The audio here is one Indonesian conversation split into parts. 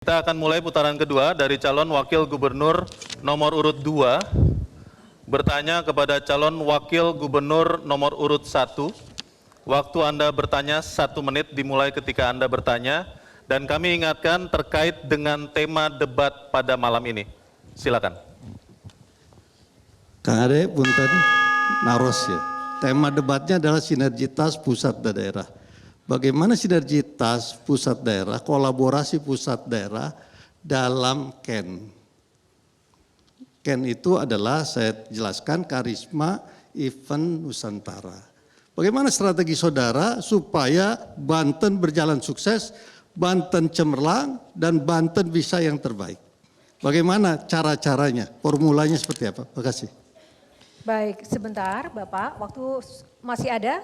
Kita akan mulai putaran kedua dari calon wakil gubernur nomor urut 2 bertanya kepada calon wakil gubernur nomor urut 1. Waktu Anda bertanya 1 menit dimulai ketika Anda bertanya, dan kami ingatkan terkait dengan tema debat pada malam ini. Silakan. Kang Ade, punten naros ya. Tema debatnya adalah sinergitas pusat dan daerah. Bagaimana sinergitas pusat daerah, kolaborasi pusat daerah dalam KEN. KEN itu adalah, saya jelaskan, Karisma Event Nusantara. Bagaimana strategi saudara supaya Banten berjalan sukses, Banten cemerlang, dan Banten bisa yang terbaik. Bagaimana cara-caranya, formulanya seperti apa? Terima kasih. Baik, sebentar Bapak, waktu masih ada?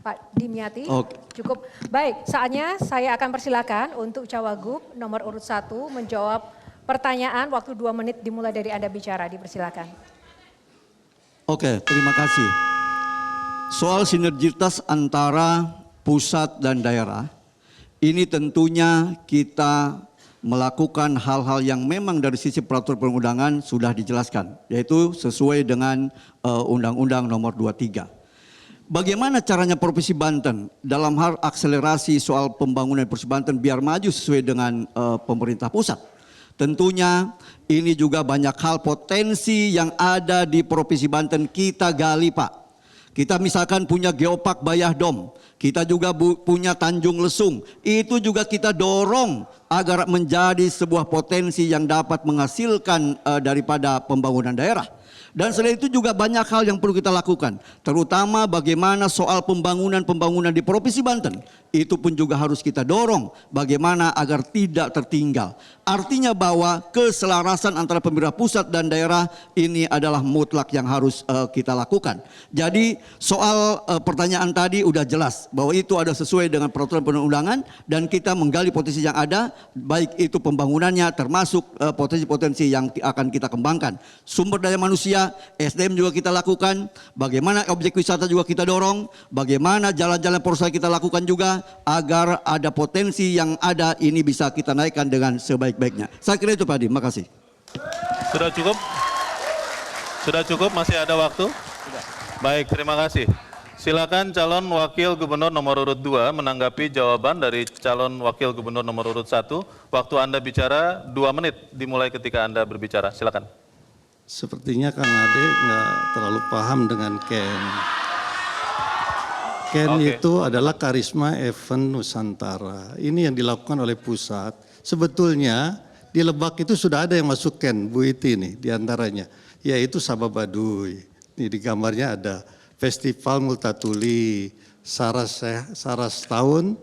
Pak Dimyati, cukup. Baik, saatnya saya akan persilakan untuk Cawagup nomor urut 1 menjawab pertanyaan, waktu 2 menit dimulai dari Anda bicara, dipersilakan. Oke, terima kasih. Soal sinergitas antara pusat dan daerah, ini tentunya kita melakukan hal-hal yang memang dari sisi peraturan perundangan sudah dijelaskan, yaitu sesuai dengan Undang-Undang nomor 23. Bagaimana caranya Provinsi Banten dalam hal akselerasi soal pembangunan Provinsi Banten biar maju sesuai dengan pemerintah pusat? Tentunya ini juga banyak hal potensi yang ada di Provinsi Banten kita gali, Pak. Kita misalkan punya Geopark Bayahdom, kita juga punya Tanjung Lesung, itu juga kita dorong agar menjadi sebuah potensi yang dapat menghasilkan daripada pembangunan daerah. Dan selain itu juga banyak hal yang perlu kita lakukan, terutama bagaimana soal pembangunan di Provinsi Banten. Itu pun juga harus kita dorong bagaimana agar tidak tertinggal. Artinya bahwa keselarasan antara pemerintah pusat dan daerah ini adalah mutlak yang harus kita lakukan. Jadi soal pertanyaan tadi udah jelas bahwa itu ada sesuai dengan peraturan perundangan dan kita menggali potensi yang ada, baik itu pembangunannya termasuk potensi-potensi yang akan kita kembangkan. Sumber daya manusia, SDM juga kita lakukan, bagaimana objek wisata juga kita dorong, bagaimana jalan-jalan proses kita lakukan juga agar ada potensi yang ada ini bisa kita naikkan dengan sebaik-baiknya. Saya kira itu Pak Adi, makasih. Sudah cukup? Sudah cukup? Masih ada waktu? Baik, terima kasih. Silakan calon wakil gubernur nomor urut 2 menanggapi jawaban dari calon wakil gubernur nomor urut 1. Waktu Anda bicara 2 menit dimulai ketika Anda berbicara. Silakan. Sepertinya Kang Ade nggak terlalu paham dengan KEN. KEN itu adalah Karisma Event Nusantara. Ini yang dilakukan oleh pusat. Sebetulnya di Lebak itu sudah ada yang masuk KEN, Bu Iti nih diantaranya. Yaitu Sabah Baduy. Ini di gambarnya ada Festival Multatuli, Seretaun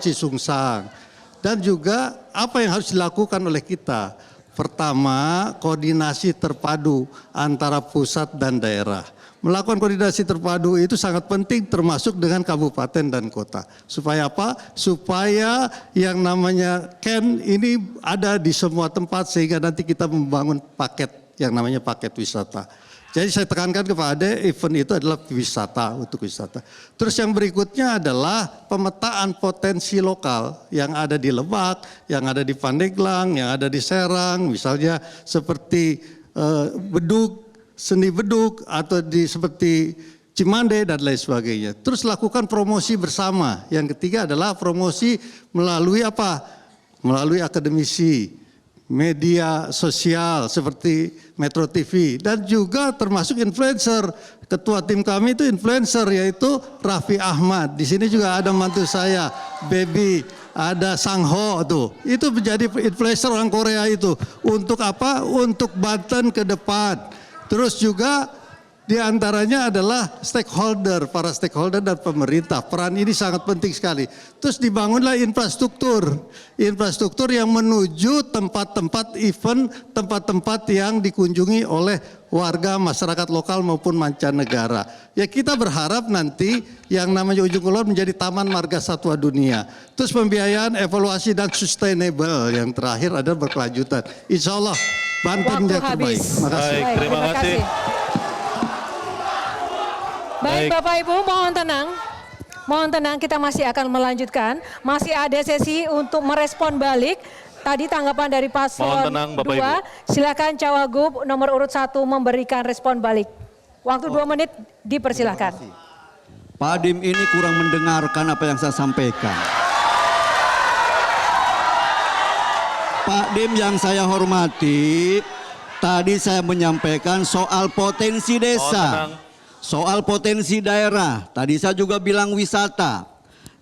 Cisungsang. Dan juga apa yang harus dilakukan oleh kita? Pertama, koordinasi terpadu antara pusat dan daerah. Melakukan koordinasi terpadu itu sangat penting termasuk dengan kabupaten dan kota. Supaya apa? Supaya yang namanya KEN ini ada di semua tempat sehingga nanti kita membangun paket yang namanya paket wisata. Jadi saya tekankan kepada event itu adalah wisata, untuk wisata. Terus yang berikutnya adalah pemetaan potensi lokal yang ada di Lebak, yang ada di Pandeglang, yang ada di Serang, misalnya seperti beduk, seni beduk, atau seperti Cimande dan lain sebagainya. Terus lakukan promosi bersama. Yang ketiga adalah promosi melalui apa? Melalui akademisi, media sosial seperti Metro TV, dan juga termasuk influencer. Ketua tim kami itu influencer, yaitu Raffi Ahmad. Di sini juga ada mantu saya, Baby, ada Sangho tuh. Itu menjadi influencer orang Korea itu. Untuk apa? Untuk Banten ke depan. Terus juga diantaranya adalah stakeholder, para stakeholder dan pemerintah. Peran ini sangat penting sekali. Terus dibangunlah infrastruktur yang menuju tempat-tempat event, tempat-tempat yang dikunjungi oleh warga masyarakat lokal maupun mancanegara. Ya kita berharap nanti yang namanya Ujung Kulon menjadi Taman Marga Satwa Dunia. Terus pembiayaan, evaluasi dan sustainable yang terakhir adalah berkelanjutan. Insya Allah Banten yang terbaik. Baik, terima kasih. Baik Bapak Ibu, mohon tenang. Mohon tenang, kita masih akan melanjutkan. Masih ada sesi untuk merespon balik. Tadi tanggapan dari Mohon paslon tenang, Bapak 2. Ibu. Silakan Cawagup nomor urut 1 memberikan respon balik. Waktu 2 menit dipersilahkan. Pak Dim ini kurang mendengarkan apa yang saya sampaikan. Pak Dim yang saya hormati, tadi saya menyampaikan soal potensi desa, soal potensi daerah. Tadi saya juga bilang wisata.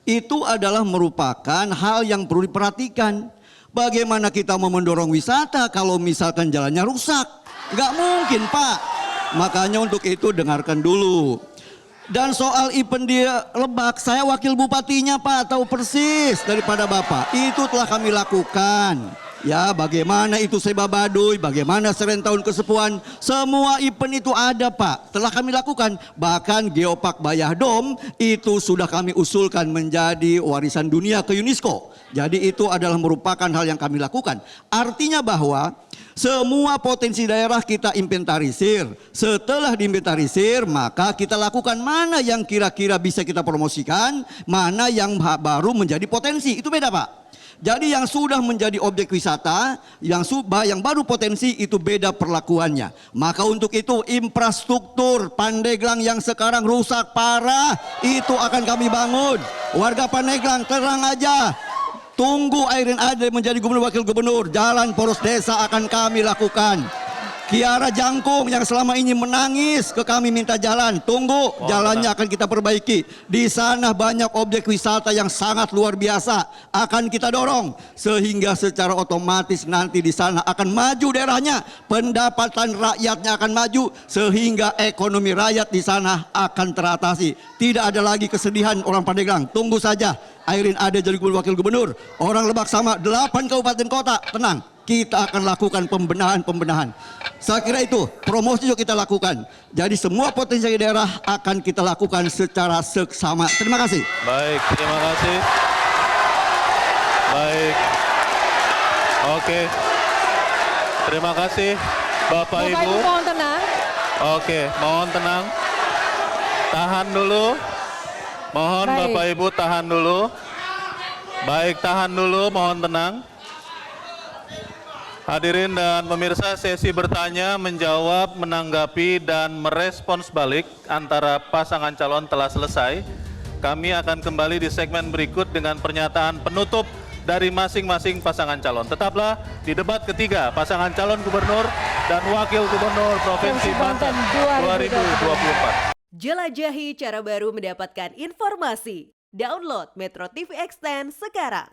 Itu adalah merupakan hal yang perlu diperhatikan. Bagaimana kita mau mendorong wisata kalau misalkan jalannya rusak? Nggak mungkin, Pak. Makanya untuk itu dengarkan dulu. Dan soal event di Lebak, saya wakil bupatinya, Pak, tahu persis daripada Bapak. Itu telah kami lakukan. Ya, bagaimana itu Seba Baduy, bagaimana Serentahun Kesepuhan, semua event itu ada, Pak. Telah kami lakukan. Bahkan Geopark Bayahdom itu sudah kami usulkan menjadi warisan dunia ke UNESCO. Jadi itu adalah merupakan hal yang kami lakukan. Artinya bahwa semua potensi daerah kita inventarisir. Setelah diinventarisir, maka kita lakukan mana yang kira-kira bisa kita promosikan, mana yang baru menjadi potensi. Itu beda, Pak. Jadi yang sudah menjadi objek wisata, yang baru potensi itu beda perlakuannya. Maka untuk itu infrastruktur Pandeglang yang sekarang rusak parah, itu akan kami bangun. Warga Pandeglang terang aja. Tunggu Airin Ade menjadi gubernur wakil gubernur, jalan poros desa akan kami lakukan. Kiara Jangkung yang selama ini menangis ke kami minta jalan, tunggu jalannya akan kita perbaiki. Di sana banyak objek wisata yang sangat luar biasa, akan kita dorong sehingga secara otomatis nanti di sana akan maju daerahnya, pendapatan rakyatnya akan maju sehingga ekonomi rakyat di sana akan teratasi. Tidak ada lagi kesedihan orang Pandeglang. Tunggu saja Airin Ade jadi wakil gubernur, orang Lebak sama 8 kabupaten kota, tenang. Kita akan lakukan pembenahan. Saya kira itu promosi juga kita lakukan. Jadi semua potensi daerah akan kita lakukan secara seksama. Terima kasih. Baik, terima kasih. Baik. Oke. Terima kasih Bapak Ibu. Mohon tenang. Oke, mohon tenang. Tahan dulu. Mohon Baik. Bapak Ibu tahan dulu. Baik, tahan dulu, mohon tenang. Hadirin dan pemirsa, sesi bertanya, menjawab, menanggapi, dan merespons balik antara pasangan calon telah selesai. Kami akan kembali di segmen berikut dengan pernyataan penutup dari masing-masing pasangan calon. Tetaplah di debat ketiga, pasangan calon gubernur dan wakil gubernur Provinsi Banten 2024. Jelajahi cara baru mendapatkan informasi. Download Metro TV Extend sekarang.